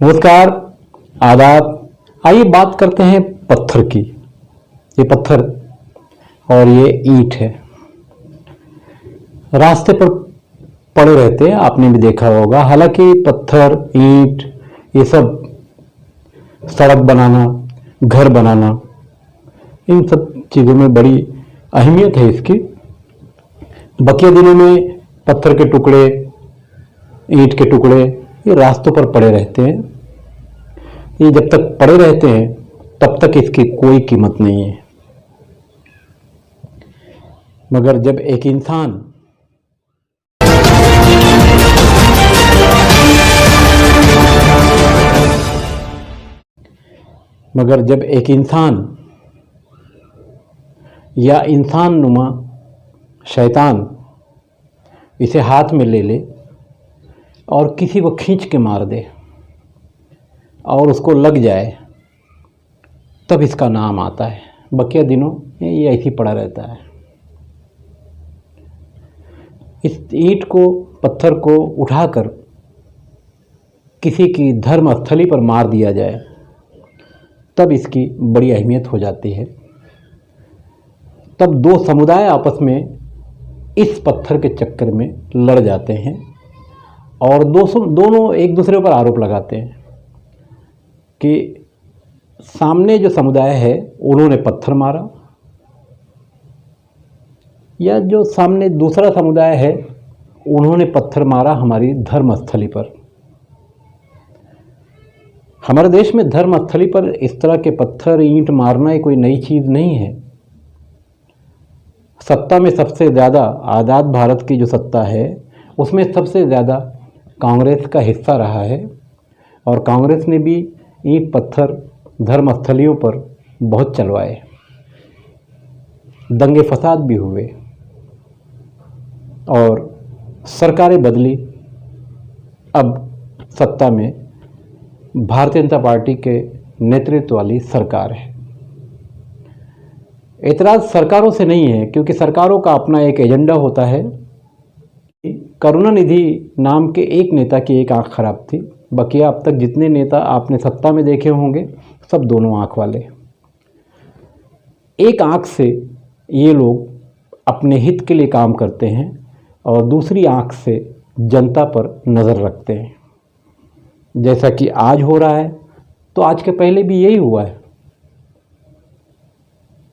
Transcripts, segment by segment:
नमस्कार, आदाब। आइए बात करते हैं पत्थर की। ये पत्थर और ये ईंट है, रास्ते पर पड़े रहते हैं, आपने भी देखा होगा। हालांकि पत्थर, ईंट, ये सब सड़क बनाना, घर बनाना, इन सब चीज़ों में बड़ी अहमियत है इसकी। बकिया दिनों में पत्थर के टुकड़े, ईंट के टुकड़े ये रास्तों पर पड़े रहते हैं। ये जब तक पड़े रहते हैं तब तक इसकी कोई कीमत नहीं है। मगर जब एक इंसान या इंसान नुमा शैतान इसे हाथ में ले ले और किसी को खींच के मार दे और उसको लग जाए, तब इसका नाम आता है। बकिया दिनों में ये ऐसे ही पड़ा रहता है। इस ईंट को, पत्थर को उठाकर किसी की धर्म स्थली पर मार दिया जाए, तब इसकी बड़ी अहमियत हो जाती है। तब दो समुदाय आपस में इस पत्थर के चक्कर में लड़ जाते हैं और दोनों एक दूसरे पर आरोप लगाते हैं कि सामने जो समुदाय है उन्होंने पत्थर मारा, या जो सामने दूसरा समुदाय है उन्होंने पत्थर मारा हमारी धर्मस्थली पर। हमारे देश में धर्मस्थली पर इस तरह के पत्थर, ईंट मारना ये कोई नई चीज़ नहीं है। सत्ता में सबसे ज़्यादा, आज़ाद भारत की जो सत्ता है उसमें सबसे ज़्यादा कांग्रेस का हिस्सा रहा है और कांग्रेस ने भी ईंट पत्थर धर्मस्थलियों पर बहुत चलवाए, दंगे फसाद भी हुए और सरकारें बदली। अब सत्ता में भारतीय जनता पार्टी के नेतृत्व वाली सरकार है। एतराज़ सरकारों से नहीं है, क्योंकि सरकारों का अपना एक एजेंडा होता है। करुणानिधि नाम के एक नेता की एक आंख खराब थी। बकिया अब तक जितने नेता आपने सत्ता में देखे होंगे सब दोनों आंख वाले। एक आंख से ये लोग अपने हित के लिए काम करते हैं और दूसरी आंख से जनता पर नज़र रखते हैं। जैसा कि आज हो रहा है, तो आज के पहले भी यही हुआ है।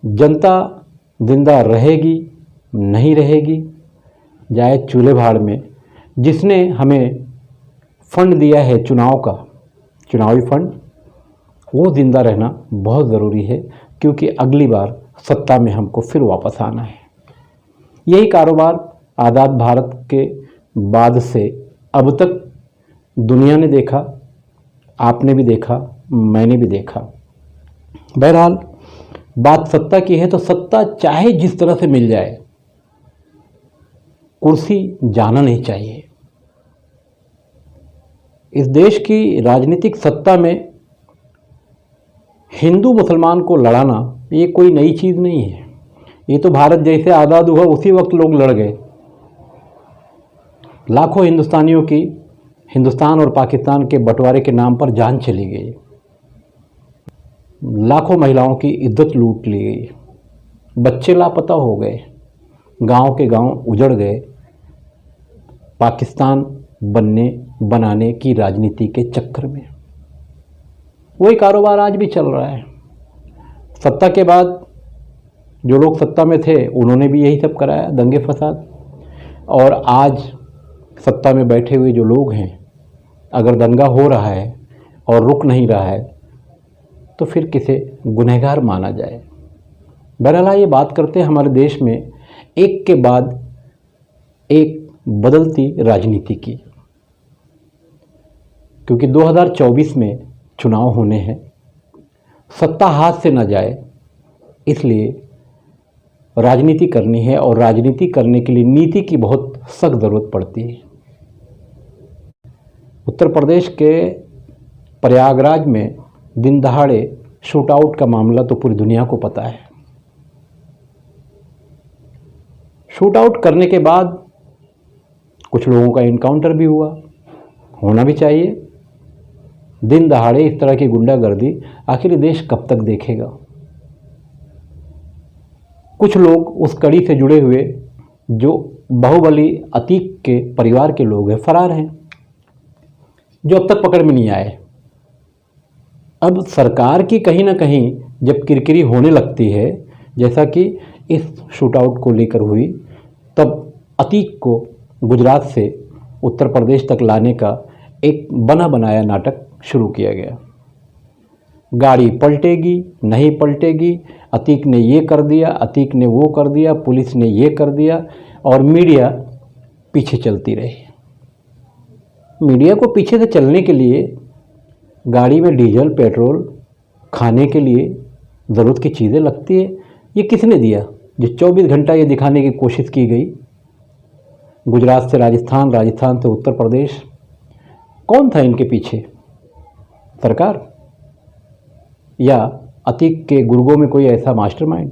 जनता जिंदा रहेगी नहीं रहेगी, जाए चूल्हे भाड़ में। जिसने हमें फंड दिया है चुनाव का, चुनावी फंड, वो ज़िंदा रहना बहुत ज़रूरी है, क्योंकि अगली बार सत्ता में हमको फिर वापस आना है। यही कारोबार आज़ाद भारत के बाद से अब तक दुनिया ने देखा, आपने भी देखा, मैंने भी देखा। बहरहाल बात सत्ता की है तो सत्ता चाहे जिस तरह से मिल जाए, कुर्सी जाना नहीं चाहिए। इस देश की राजनीतिक सत्ता में हिंदू मुसलमान को लड़ाना ये कोई नई चीज़ नहीं है। ये तो भारत जैसे आज़ाद हुआ उसी वक्त लोग लड़ गए। लाखों हिंदुस्तानियों की हिंदुस्तान और पाकिस्तान के बंटवारे के नाम पर जान चली गई, लाखों महिलाओं की इज्जत लूट ली गई, बच्चे लापता हो गए, गांव के गांव उजड़ गए, पाकिस्तान बनाने की राजनीति के चक्कर में। वही कारोबार आज भी चल रहा है। सत्ता के बाद जो लोग सत्ता में थे उन्होंने भी यही सब कराया, दंगे फसाद। और आज सत्ता में बैठे हुए जो लोग हैं, अगर दंगा हो रहा है और रुक नहीं रहा है तो फिर किसे गुनहगार माना जाए। बहरहाल ये बात करते हैं हमारे देश में एक के बाद एक बदलती राजनीति की, क्योंकि 2024 में चुनाव होने हैं। सत्ता हाथ से न जाए इसलिए राजनीति करनी है, और राजनीति करने के लिए नीति की बहुत सख्त ज़रूरत पड़ती है। उत्तर प्रदेश के प्रयागराज में दिन दहाड़े शूट आउट का मामला तो पूरी दुनिया को पता है। शूट आउट करने के बाद कुछ लोगों का इनकाउंटर भी हुआ, होना भी चाहिए। दिन दहाड़े इस तरह की गुंडागर्दी आखिर ये देश कब तक देखेगा। कुछ लोग उस कड़ी से जुड़े हुए जो बाहुबली अतीक के परिवार के लोग हैं फरार हैं, जो अब तक पकड़ में नहीं आए। अब सरकार की कहीं ना कहीं जब किरकिरी होने लगती है, जैसा कि इस शूटआउट को लेकर हुई, तब अतीक को गुजरात से उत्तर प्रदेश तक लाने का एक बना बनाया नाटक शुरू किया गया। गाड़ी पलटेगी नहीं पलटेगी, अतीक ने ये कर दिया, अतीक ने वो कर दिया, पुलिस ने ये कर दिया, और मीडिया पीछे चलती रही। मीडिया को पीछे से चलने के लिए गाड़ी में डीजल पेट्रोल खाने के लिए ज़रूरत की चीज़ें लगती है। ये किसने दिया? जो 24 घंटा ये दिखाने की कोशिश की गई, गुजरात से राजस्थान, राजस्थान से उत्तर प्रदेश, कौन था इनके पीछे? सरकार या अतीक के गुर्गों में कोई ऐसा मास्टरमाइंड?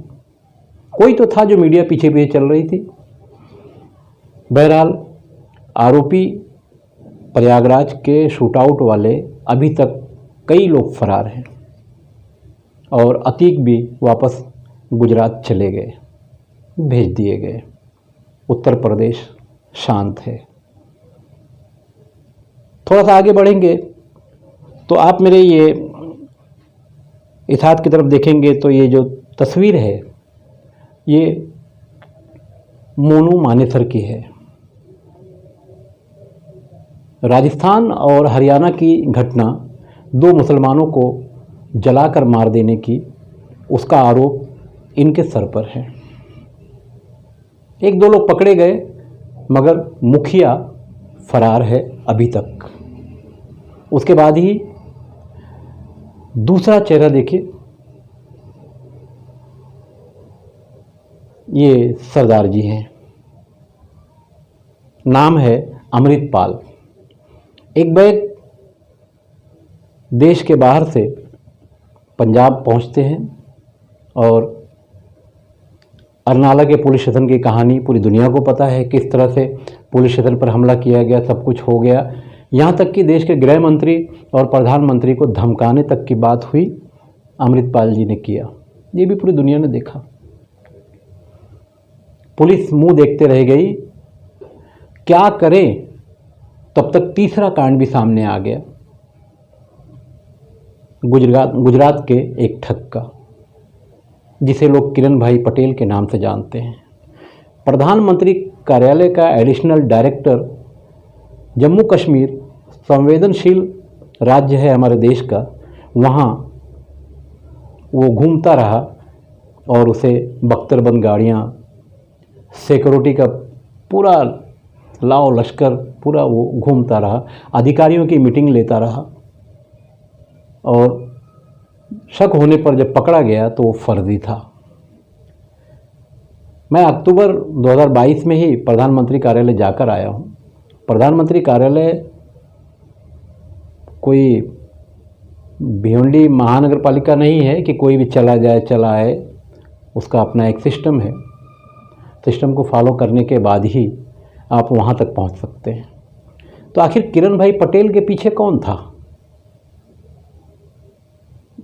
कोई तो था जो मीडिया पीछे पीछे चल रही थी। बहरहाल आरोपी प्रयागराज के शूटआउट वाले अभी तक कई लोग फरार हैं और अतीक भी वापस गुजरात चले गए, भेज दिए गए। उत्तर प्रदेश शांत है। थोड़ा सा आगे बढ़ेंगे तो आप मेरे ये इस हाथ की तरफ देखेंगे तो ये जो तस्वीर है ये मोनू मानेसर की है। राजस्थान और हरियाणा की घटना, दो मुसलमानों को जलाकर मार देने की, उसका आरोप इनके सर पर है। एक दो लोग पकड़े गए मगर मुखिया फरार है अभी तक। उसके बाद ही दूसरा चेहरा देखिए, ये सरदार जी हैं, नाम है अमृतपाल। एक बैग देश के बाहर से पंजाब पहुंचते हैं और अरनाला के पुलिस स्टेशन की कहानी पूरी दुनिया को पता है, किस तरह से पुलिस स्टेशन पर हमला किया गया, सब कुछ हो गया। यहाँ तक कि देश के गृह मंत्री और प्रधानमंत्री को धमकाने तक की बात हुई, अमृतपाल जी ने किया। ये भी पूरी दुनिया ने देखा। पुलिस मुंह देखते रह गई, क्या करें? तब तक तीसरा कांड भी सामने आ गया, गुजरात के एक ठग का, जिसे लोग किरण भाई पटेल के नाम से जानते हैं। प्रधानमंत्री कार्यालय का एडिशनल डायरेक्टर, जम्मू कश्मीर संवेदनशील राज्य है हमारे देश का, वहाँ वो घूमता रहा और उसे बख्तरबंद गाड़ियाँ, सिक्योरिटी का पूरा लाओ लश्कर पूरा वो घूमता रहा, अधिकारियों की मीटिंग लेता रहा, और शक होने पर जब पकड़ा गया तो वो फर्जी था। मैं अक्टूबर 2022 में ही प्रधानमंत्री कार्यालय जाकर आया हूँ। प्रधानमंत्री कार्यालय कोई भिवंडी महानगर पालिका नहीं है कि कोई भी चला जाए चला आए, उसका अपना एक सिस्टम है। सिस्टम को फॉलो करने के बाद ही आप वहाँ तक पहुँच सकते हैं। तो आखिर किरण भाई पटेल के पीछे कौन था?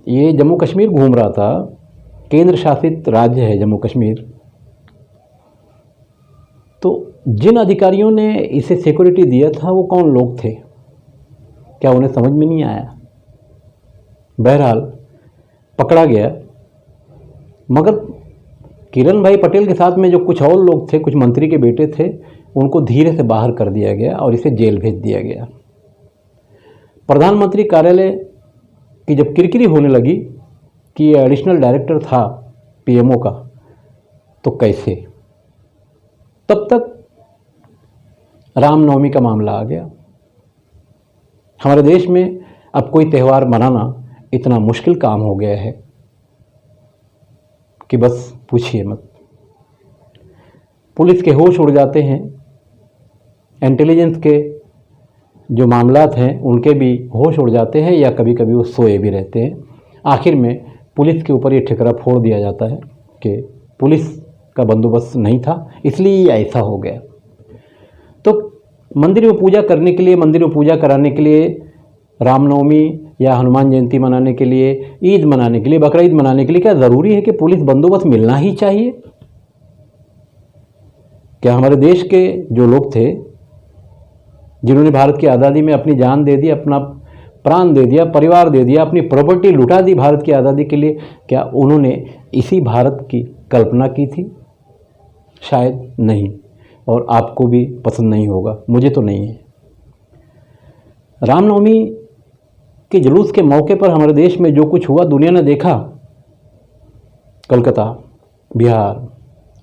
ये जम्मू कश्मीर घूम रहा था, केंद्र शासित राज्य है जम्मू कश्मीर। तो जिन अधिकारियों ने इसे सिक्योरिटी दिया था वो कौन लोग थे, क्या उन्हें समझ में नहीं आया? बहरहाल पकड़ा गया, मगर किरण भाई पटेल के साथ में जो कुछ और लोग थे, कुछ मंत्री के बेटे थे, उनको धीरे से बाहर कर दिया गया और इसे जेल भेज दिया गया। प्रधानमंत्री कार्यालय की जब किरकिरी होने लगी कि ये एडिशनल डायरेक्टर था पीएमओ का, तो कैसे? तब तक रामनवमी का मामला आ गया। हमारे देश में अब कोई त्यौहार मनाना इतना मुश्किल काम हो गया है कि बस पूछिए मत। पुलिस के होश उड़ जाते हैं, इंटेलिजेंस के जो मामलात हैं उनके भी होश उड़ जाते हैं, या कभी कभी वो सोए भी रहते हैं। आखिर में पुलिस के ऊपर ये ठिकरा फोड़ दिया जाता है कि पुलिस का बंदोबस्त नहीं था, इसलिए ये ऐसा हो गया। तो मंदिर में पूजा करने के लिए, मंदिर में पूजा कराने के लिए रामनवमी या हनुमान जयंती मनाने के लिए, ईद मनाने के लिए, बकरा ईद मनाने के लिए क्या ज़रूरी है कि पुलिस बंदोबस्त मिलना ही चाहिए? क्या हमारे देश के जो लोग थे, जिन्होंने भारत की आज़ादी में अपनी जान दे दी, अपना प्राण दे दिया, परिवार दे दिया, अपनी प्रॉपर्टी लुटा दी भारत की आज़ादी के लिए, क्या उन्होंने इसी भारत की कल्पना की थी? शायद नहीं, और आपको भी पसंद नहीं होगा, मुझे तो नहीं है। रामनवमी के जुलूस के मौके पर हमारे देश में जो कुछ हुआ दुनिया ने देखा। कलकत्ता, बिहार,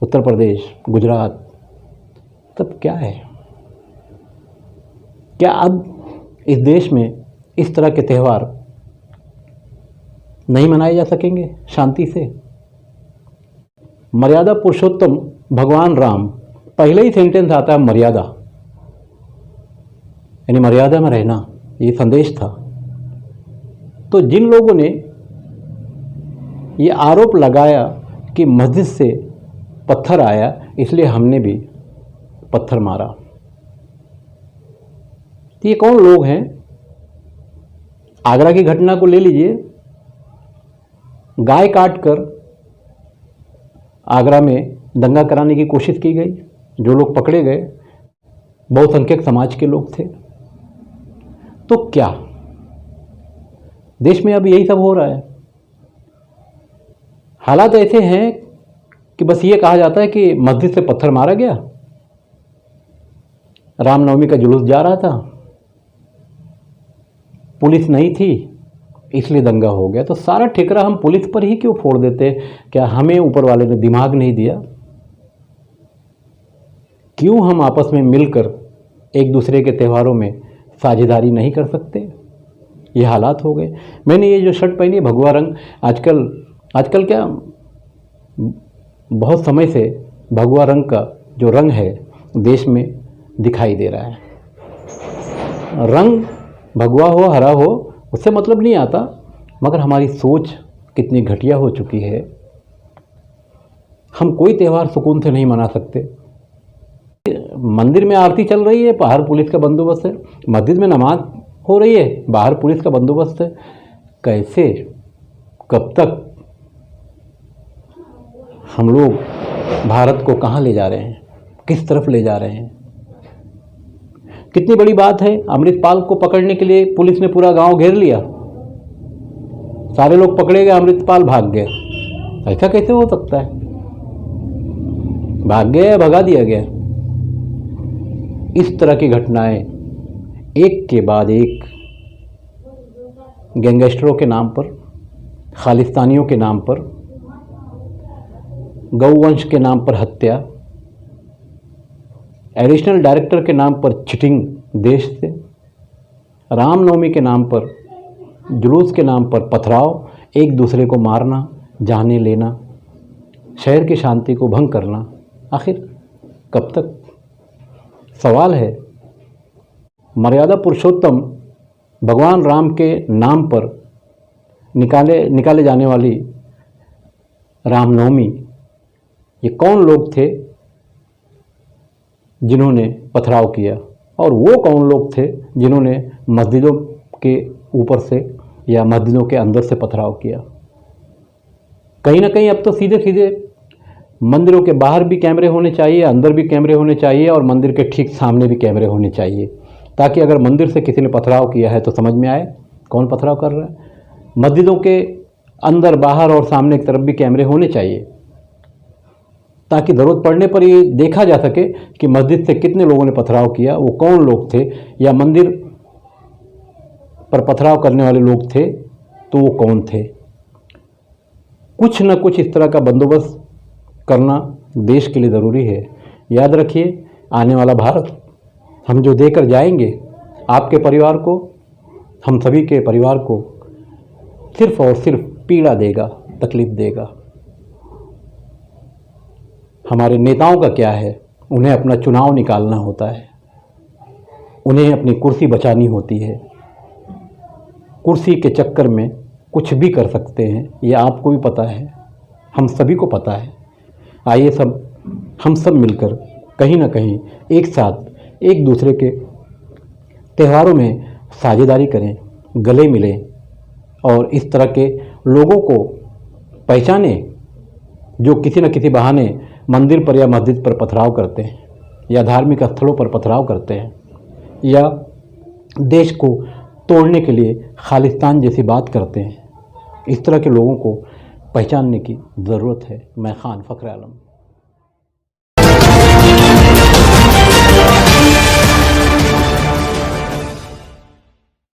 उत्तर प्रदेश, गुजरात, तब क्या है? क्या अब इस देश में इस तरह के त्यौहार नहीं मनाए जा सकेंगे शांति से? मर्यादा पुरुषोत्तम भगवान राम, पहले ही सेंटेंस आता है मर्यादा, यानी मर्यादा में रहना, ये संदेश था। तो जिन लोगों ने ये आरोप लगाया कि मस्जिद से पत्थर आया इसलिए हमने भी पत्थर मारा, तो ये कौन लोग हैं? आगरा की घटना को ले लीजिए, गाय काट कर आगरा में दंगा कराने की कोशिश की गई। जो लोग पकड़े गए बहुसंख्यक समाज के लोग थे। तो क्या देश में अब यही सब हो रहा है? हालात ऐसे हैं कि बस ये कहा जाता है कि मस्जिद से पत्थर मारा गया, रामनवमी का जुलूस जा रहा था, पुलिस नहीं थी इसलिए दंगा हो गया। तो सारा ठिकरा हम पुलिस पर ही क्यों फोड़ देते? क्या हमें ऊपर वाले ने दिमाग नहीं दिया? क्यों हम आपस में मिलकर एक दूसरे के त्यौहारों में साझेदारी नहीं कर सकते? ये हालात हो गए। मैंने ये जो शर्ट पहनी है भगवा रंग, आजकल क्या बहुत समय से भगवा रंग का जो रंग है देश में दिखाई दे रहा है। रंग भगवा हो, हरा हो, उससे मतलब नहीं आता, मगर हमारी सोच कितनी घटिया हो चुकी है। हम कोई त्यौहार सुकून से नहीं मना सकते। मंदिर में आरती चल रही है, बाहर पुलिस का बंदोबस्त है। मस्जिद में नमाज हो रही है, बाहर पुलिस का बंदोबस्त है। कैसे, कब तक हम लोग भारत को कहाँ ले जा रहे हैं, किस तरफ ले जा रहे हैं? कितनी बड़ी बात है, अमृतपाल को पकड़ने के लिए पुलिस ने पूरा गांव घेर लिया, सारे लोग पकड़े गए, अमृतपाल भाग गए। ऐसा कैसे हो सकता है? भाग गए, भगा दिया गया। इस तरह की घटनाएं एक के बाद एक गैंगस्टरों के नाम पर, खालिस्तानियों के नाम पर, गौवंश के नाम पर हत्या, एडिशनल डायरेक्टर के नाम पर चिटिंग देश से, रामनवमी के नाम पर, जुलूस के नाम पर पथराव, एक दूसरे को मारना, जाने लेना, शहर की शांति को भंग करना। आखिर कब तक? सवाल है। मर्यादा पुरुषोत्तम भगवान राम के नाम पर निकाले जाने वाली रामनवमी, ये कौन लोग थे जिन्होंने पथराव किया, और वो कौन लोग थे जिन्होंने मस्जिदों के ऊपर से या मस्जिदों के अंदर से पथराव किया? कहीं ना कहीं अब तो सीधे सीधे मंदिरों के बाहर भी कैमरे होने चाहिए, अंदर भी कैमरे होने चाहिए, और मंदिर के ठीक सामने भी कैमरे होने चाहिए, ताकि अगर मंदिर से किसी ने पथराव किया है तो समझ में आए कौन पथराव कर रहा है। मस्जिदों के अंदर, बाहर और सामने की तरफ भी कैमरे होने चाहिए, ताकि ज़रूरत पड़ने पर ये देखा जा सके कि मस्जिद से कितने लोगों ने पथराव किया, वो कौन लोग थे, या मंदिर पर पथराव करने वाले लोग थे तो वो कौन थे। कुछ न कुछ इस तरह का बंदोबस्त करना देश के लिए ज़रूरी है। याद रखिए, आने वाला भारत हम जो देकर जाएंगे आपके परिवार को, हम सभी के परिवार को, सिर्फ और सिर्फ पीड़ा देगा, तकलीफ देगा। हमारे नेताओं का क्या है, उन्हें अपना चुनाव निकालना होता है, उन्हें अपनी कुर्सी बचानी होती है। कुर्सी के चक्कर में कुछ भी कर सकते हैं, ये आपको भी पता है, हम सभी को पता है। आइए हम सब मिलकर कहीं ना कहीं एक साथ एक दूसरे के त्यौहारों में साझेदारी करें, गले मिलें और इस तरह के लोगों को पहचाने जो किसी न किसी बहाने मंदिर पर या मस्जिद पर पथराव करते हैं या धार्मिक स्थलों पर पथराव करते हैं या देश को तोड़ने के लिए खालिस्तान जैसी बात करते हैं। इस तरह के लोगों को पहचानने की ज़रूरत है। मैं खान फ़ख्र आलम।